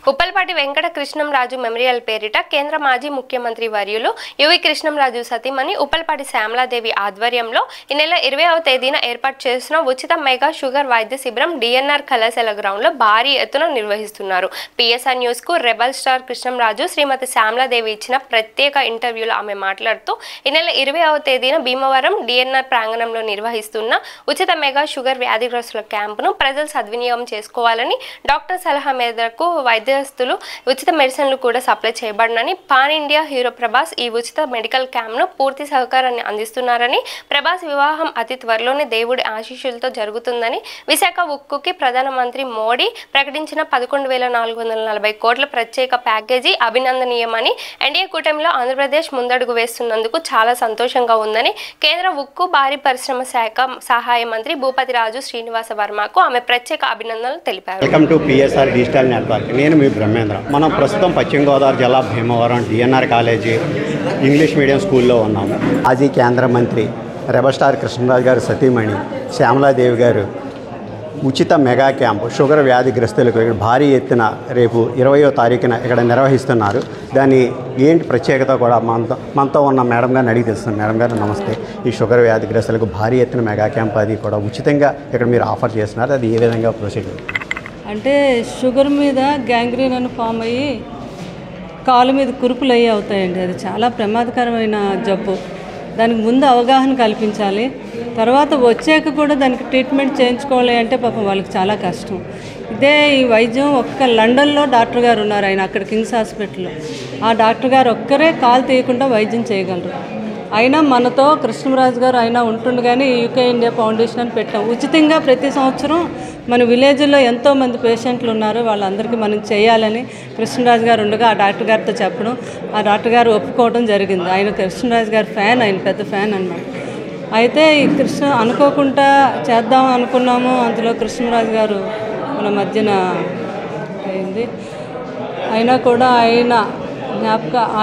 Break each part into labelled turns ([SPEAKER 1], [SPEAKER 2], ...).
[SPEAKER 1] Uppalapati Venkata Krishnamraju memorial పేరిట కేంద్ర మాజీ ముఖ్యమంత్రి వర్యులు యువి కృష్ణంరాజు సతీమణి ఉప్పల్పాటి శ్యామలాదేవి ఆధ్వర్యంలో ఈ నెల 20వ తేదీన ఏర్పాటు చేసిన ఉచిత మెగా షుగర్ వైద్య శిబిరం డిఎన్ఆర్ కళాశాల గ్రౌండ్లో భారీ ఎత్తున నిర్వహిస్తున్నారు. పిఎస్ఆర్ న్యూస్ కు రెబల్ స్టార్ కృష్ణంరాజు శ్రీమతి శ్యామలాదేవి ఇచ్చిన ప్రత్యేక ఇంటర్వ్యూలో ఆమె మాట్లాడుతూ ఈ నెల 20వ తేదీన భీమవరం డిఎన్ఆర్ ప్రాంగణంలో నిర్వహిస్తున్న ఉచిత మెగా షుగర్ వ్యాధిగ్రస్తుల క్యాంపును ప్రజలు సద్వినియోగం చేసుకోవాలని, డాక్టర్ సలహా మేరకు వైద్యస్తులు ఉచిత మెడిసిన్లు కూడా సప్లై చేయబడనని, పాన్ ఇండియా హీరో ప్రభాస్ ఈ ఉచిత మెడికల్ క్యాంప్ను పూర్తి సహకారాన్ని అందిస్తున్నారని, ప్రభాస్ వివాహం అతి త్వరలోనే దేవుడి ఆశీస్సులతో జరుగుతుందని, విశాఖ ఉక్కుకి ప్రధానమంత్రి మోడీ ప్రకటించిన 11,440 కోట్ల ప్రత్యేక ప్యాకేజీ అభినందనీయమని, ఎన్డీఏ కూటమిలో ఆంధ్రప్రదేశ్ ముందడుగు వేస్తున్నందుకు చాలా సంతోషంగా ఉందని, కేంద్ర ఉక్కు భారీ పరిశ్రమ శాఖ సహాయ మంత్రి భూపతి రాజు శ్రీనివాస వర్మకు ఆమె ప్రత్యేక అభినందనలు తెలిపారు.
[SPEAKER 2] Welcome to PSR digital network. నేను మీ బ్రహ్మేంద్ర. మనం ప్రస్తుతం పశ్చిమ గోదావరి జిల్లా Bhimavaram DNR college English medium స్కూల్లో ఉన్నాము. మాజీ కేంద్ర మంత్రి రెబల్ స్టార్ కృష్ణరాజు గారు సతీమణి శ్యామలాదేవి గారు ఉచిత మెగా క్యాంపు షుగర్ వ్యాధిగ్రస్తులకు ఇక్కడ భారీ ఎత్తున రేపు 20వ తారీఖున ఇక్కడ నిర్వహిస్తున్నారు. దాని ఏంటి ప్రత్యేకత కూడా మనతో ఉన్న మేడం గారిని అడిగి తెలుస్తుంది. మేడం గారు నమస్తే. ఈ షుగర్ వ్యాధిగ్రస్తులకు భారీ ఎత్తున మెగా క్యాంప్ అది కూడా ఉచితంగా ఇక్కడ మీరు ఆఫర్ చేస్తున్నారు. అది ఏ విధంగా ప్రొసీజర్?
[SPEAKER 3] అంటే షుగర్ మీద గ్యాంగ్రీన్ అని ఫామ్ అయ్యి కాలు మీద కురుపులు అయ్యి అవుతాయండి. అది చాలా ప్రమాదకరమైన జబ్బు. దానికి ముందు అవగాహన కల్పించాలి. తర్వాత వచ్చాక కూడా దానికి ట్రీట్మెంట్ చేయించుకోవాలి అంటే పాపం వాళ్ళకి చాలా కష్టం. ఇదే ఈ వైద్యం ఒక్క లండన్లో డాక్టర్ గారు ఉన్నారు, ఆయన అక్కడ కింగ్స్ హాస్పిటల్లో. ఆ డాక్టర్ గారు ఒక్కరే కాలు తీయకుండా వైద్యం చేయగలరు. అయినా మనతో కృష్ణరాజు గారు అయినా ఉంటుండగానే యూకే ఇండియా ఫౌండేషన్ అని పెట్టాం. ఉచితంగా ప్రతి సంవత్సరం మన విలేజ్లో ఎంతోమంది పేషెంట్లు ఉన్నారు, వాళ్ళందరికీ మనం చేయాలని కృష్ణరాజు గారు ఉండగా ఆ డాక్టర్ గారితో చెప్పడం, ఆ డాక్టర్ గారు ఒప్పుకోవడం జరిగింది. ఆయన కృష్ణరాజు గారి ఫ్యాన్, ఆయన పెద్ద ఫ్యాన్ అన్నమాట. అయితే ఈ అనుకోకుండా చేద్దాం అనుకున్నాము. అందులో కృష్ణరాజు గారు మన మధ్యన అయింది. అయినా కూడా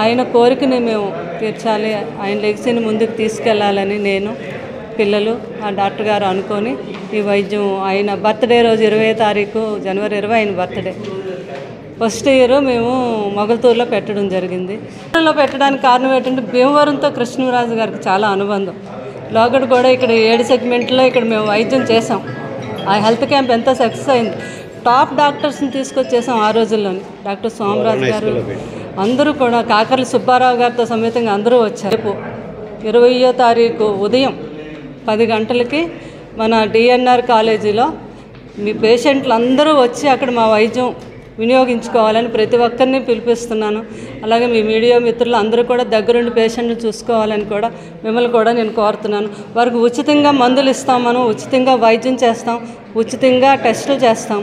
[SPEAKER 3] ఆయన కోరికని మేము తీర్చాలి, ఆయన లెగసీని ముందుకు తీసుకెళ్లాలని నేను, పిల్లలు, ఆ డాక్టర్ గారు అనుకొని ఈ వైద్యం ఆయన బర్త్డే రోజు 20వ తారీఖు జనవరి 20 ఆయన బర్త్డే. ఫస్ట్ ఇయర్ మేము మొగల్తూరులో పెట్టడం జరిగింది. పెట్టడానికి కారణం ఏంటంటే భీమవరంతో కృష్ణరాజు గారికి చాలా అనుబంధం. లోగడ కూడా ఇక్కడ 7 సెగ్మెంట్లో ఇక్కడ మేము వైద్యం చేసాం. ఆ హెల్త్ క్యాంప్ ఎంతో సక్సెస్ అయింది. టాప్ డాక్టర్స్ని తీసుకొచ్చేసాం ఆ రోజుల్లోని. డాక్టర్ సోమరాజు గారు అందరూ కూడా, కాకర్ల సుబ్బారావు గారితో సమేతంగా అందరూ వచ్చారు. రేపు 20వ తారీఖు ఉదయం 10 గంటలకి మన డిఎన్ఆర్ కాలేజీలో మీ పేషెంట్లు అందరూ వచ్చి అక్కడ మా వైద్యం వినియోగించుకోవాలని ప్రతి ఒక్కరిని పిలిపిస్తున్నాను. అలాగే మీ మీడియా మిత్రులు అందరూ కూడా దగ్గరుండి పేషెంట్ని చూసుకోవాలని కూడా మిమ్మల్ని కూడా నేను కోరుతున్నాను. వారికి ఉచితంగా మందులు ఇస్తాం, మనం ఉచితంగా వైద్యం చేస్తాం, ఉచితంగా టెస్టులు చేస్తాం.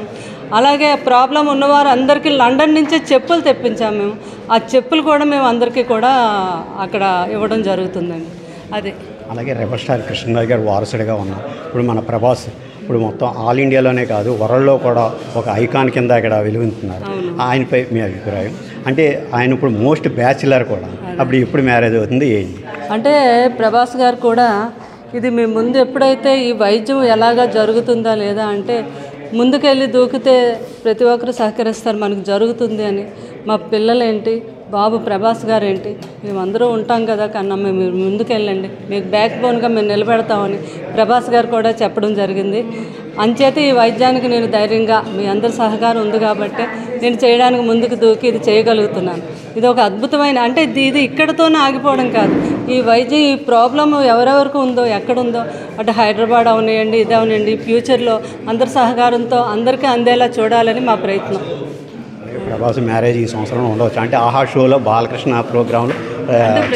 [SPEAKER 3] అలాగే ప్రాబ్లం ఉన్నవారు అందరికీ లండన్ నుంచే చెప్పులు తెప్పించాము మేము. ఆ చెప్పులు కూడా మేము అందరికీ కూడా అక్కడ ఇవ్వడం జరుగుతుందండి. అది
[SPEAKER 2] అలాగే రెబల్ స్టార్ కృష్ణరాజు గారు వారసుడిగా ఉన్నాం. ఇప్పుడు మన ప్రభాస్ ఇప్పుడు మొత్తం ఆల్ ఇండియాలోనే కాదు వరల్డ్లో కూడా ఒక ఐకాన్ కింద ఇక్కడ వెలుగుతున్నారు. ఆయనపై మీ అభిప్రాయం? అంటే ఆయన ఇప్పుడు మోస్ట్ బ్యాచిలర్ కూడా, అప్పుడు ఎప్పుడు మ్యారేజ్ అవుతుంది ఏంటి?
[SPEAKER 3] అంటే ప్రభాస్ గారు కూడా ఇది మేము ముందు ఎప్పుడైతే ఈ వైద్యం ఎలాగా జరుగుతుందా లేదా అంటే ముందుకెళ్ళి దూకితే ప్రతి ఒక్కరు సహకరిస్తారు, మనకు జరుగుతుంది అని. మా పిల్లలేంటి, బాబు ప్రభాస్ గారు ఏంటి, మేమందరూ ఉంటాం కదా కన్నా, మీరు ముందుకెళ్ళండి, మీకు బ్యాక్ బోన్గా మేము నిలబెడతామని ప్రభాస్ గారు కూడా చెప్పడం జరిగింది. అంచేత ఈ వైద్యానికి నేను ధైర్యంగా మీ అందరి సహకారం ఉంది కాబట్టి నేను చేయడానికి ముందుకు దూకి ఇది చేయగలుగుతున్నాను. ఇది ఒక అద్భుతమైన, అంటే ఇది ఇక్కడతోనే ఆగిపోవడం కాదు. ఈ వైద్యం, ఈ ప్రాబ్లం ఎవరెవరికి ఉందో, ఎక్కడుందో, అటు హైదరాబాద్ అవనివ్వండి, ఇది అవనండి, ఫ్యూచర్లో అందరి సహకారంతో అందరికీ అందేలా చూడాలని మా ప్రయత్నం.
[SPEAKER 2] ప్రభాస్ మ్యారేజ్ ఈ సంవత్సరం ఉండవచ్చు. అంటే ఆహా షోలో బాలకృష్ణ ప్రోగ్రాంలో,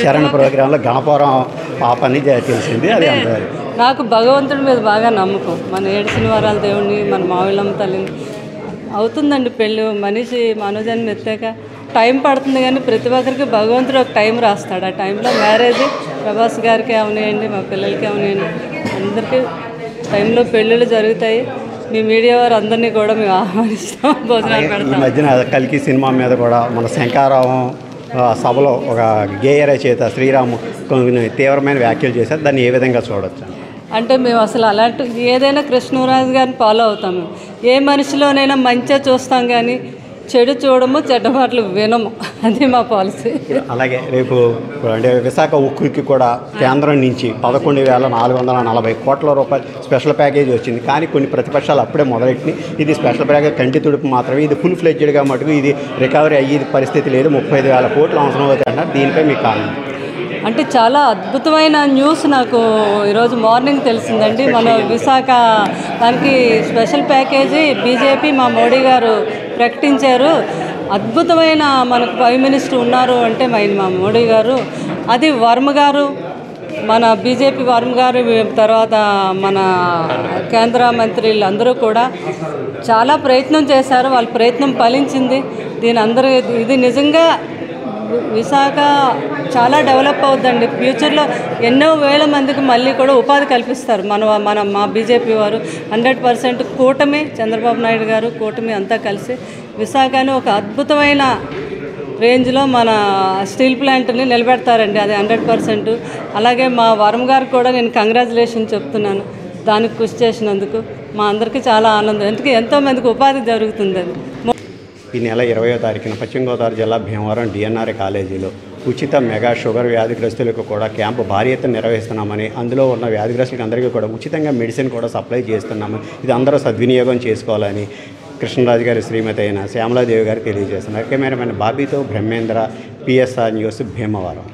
[SPEAKER 2] చరణ్ ప్రోగ్రాంలో గణపురం పాపని తెలిసింది. అది అంత
[SPEAKER 3] నాకు భగవంతుడి మీద బాగా నమ్మకం. మన 7 శనివారాల దేవుడిని, మన మావిళ్ళమ్మ తల్లిని అవుతుందండి పెళ్ళి. మనిషి మనోజన్మ ఎత్తాక టైం పడుతుంది, కానీ ప్రతి ఒక్కరికి భగవంతుడు ఒక టైం రాస్తాడు. ఆ టైంలో మ్యారేజ్ ప్రభాస్ గారికి అవనివ్వండి, మా పిల్లలకి అవనివ్వండి, అందరికీ టైంలో పెళ్ళిళ్ళు జరుగుతాయి. మీ మీడియా వారు అందరినీ కూడా మేము ఆహ్వానిస్తాం, భోజనాలు పెడతాం.
[SPEAKER 2] ఈ మధ్యన కల్కి సినిమా మీద కూడా మన శంకారావం సభలో ఒక గేయ రచయిత శ్రీరాము కొన్ని తీవ్రమైన వ్యాఖ్యలు చేశారు. దాన్ని ఏ విధంగా చూడవచ్చు?
[SPEAKER 3] అంటే మేము అసలు అలాంటి ఏదైనా కృష్ణరాజు గారిని ఫాలో అవుతాము. ఏ మనిషిలోనైనా మంచిగా చూస్తాం, కానీ చెడు చూడము, చెడ్డ మాటలు వినము. అది మా పాలసీ.
[SPEAKER 2] అలాగే రేపు అంటే విశాఖ ఉక్కుకి కూడా కేంద్రం నుంచి 11,440 కోట్ల రూపాయలు స్పెషల్ ప్యాకేజ్ వచ్చింది. కానీ కొన్ని ప్రతిపక్షాలు అప్పుడే మొదలెట్టి ఇది స్పెషల్ ప్యాకేజ్ కంటి తుడుపు మాత్రమే, ఇది ఫుల్ ఫ్లెడ్జ్డ్గా మటుకు ఇది రికవరీ అయ్యేది పరిస్థితి లేదు, 35,000 కోట్లు అవసరం అవుతాయి అన్నారు. దీనిపై మీకు కారణం
[SPEAKER 3] అంటే చాలా అద్భుతమైన న్యూస్ నాకు ఈరోజు మార్నింగ్ తెలిసిందండి. మన విశాఖ దానికి స్పెషల్ ప్యాకేజీ బీజేపీ మా మోడీ గారు ప్రకటించారు. అద్భుతమైన మనకు ప్రైమ్ మినిస్టర్ ఉన్నారు అంటే మా మోడీ గారు. అది వర్మ గారు, మన బీజేపీ వర్మ గారు, తర్వాత మన కేంద్ర మంత్రులు అందరూ కూడా చాలా ప్రయత్నం చేశారు. వాళ్ళ ప్రయత్నం ఫలించింది. ఇది నిజంగా విశాఖ చాలా డెవలప్ అవుతుందండి. ఫ్యూచర్లో ఎన్నో వేల మందికి మళ్ళీ కూడా ఉపాధి కల్పిస్తారు మా బీజేపీ వారు. 100% కూటమి, చంద్రబాబు నాయుడు గారు కూటమి అంతా కలిసి విశాఖని ఒక అద్భుతమైన రేంజ్లో మన స్టీల్ ప్లాంట్ని నిలబెడతారండి. అది 100%. అలాగే మా వరం గారికి కూడా నేను కంగ్రాచులేషన్ చెప్తున్నాను దానికి కృషి చేసినందుకు. మా అందరికీ చాలా ఆనందం, ఎందుకంటే ఎంతోమందికి ఉపాధి జరుగుతుంది. అది
[SPEAKER 2] ఈ నెల 20వ తారీఖున పశ్చిమ గోదావరి జిల్లా భీమవరం డిఎన్ఆర్ఏ కాలేజీలో ఉచిత మెగా షుగర్ వ్యాధిగ్రస్తులకు కూడా క్యాంపు భారీ ఎత్తున నిర్వహిస్తున్నామని, అందులో ఉన్న వ్యాధిగ్రస్తులకు అందరికీ కూడా ఉచితంగా మెడిసిన్ కూడా సప్లై చేస్తున్నామని, ఇది అందరూ సద్వినియోగం చేసుకోవాలని కృష్ణరాజు గారి శ్రీమతి అయిన శ్యామలాదేవి గారు తెలియజేస్తున్నారు. కెమెరామెన్ బాబీతో బ్రహ్మేంద్ర, PSR న్యూస్, భీమవరం.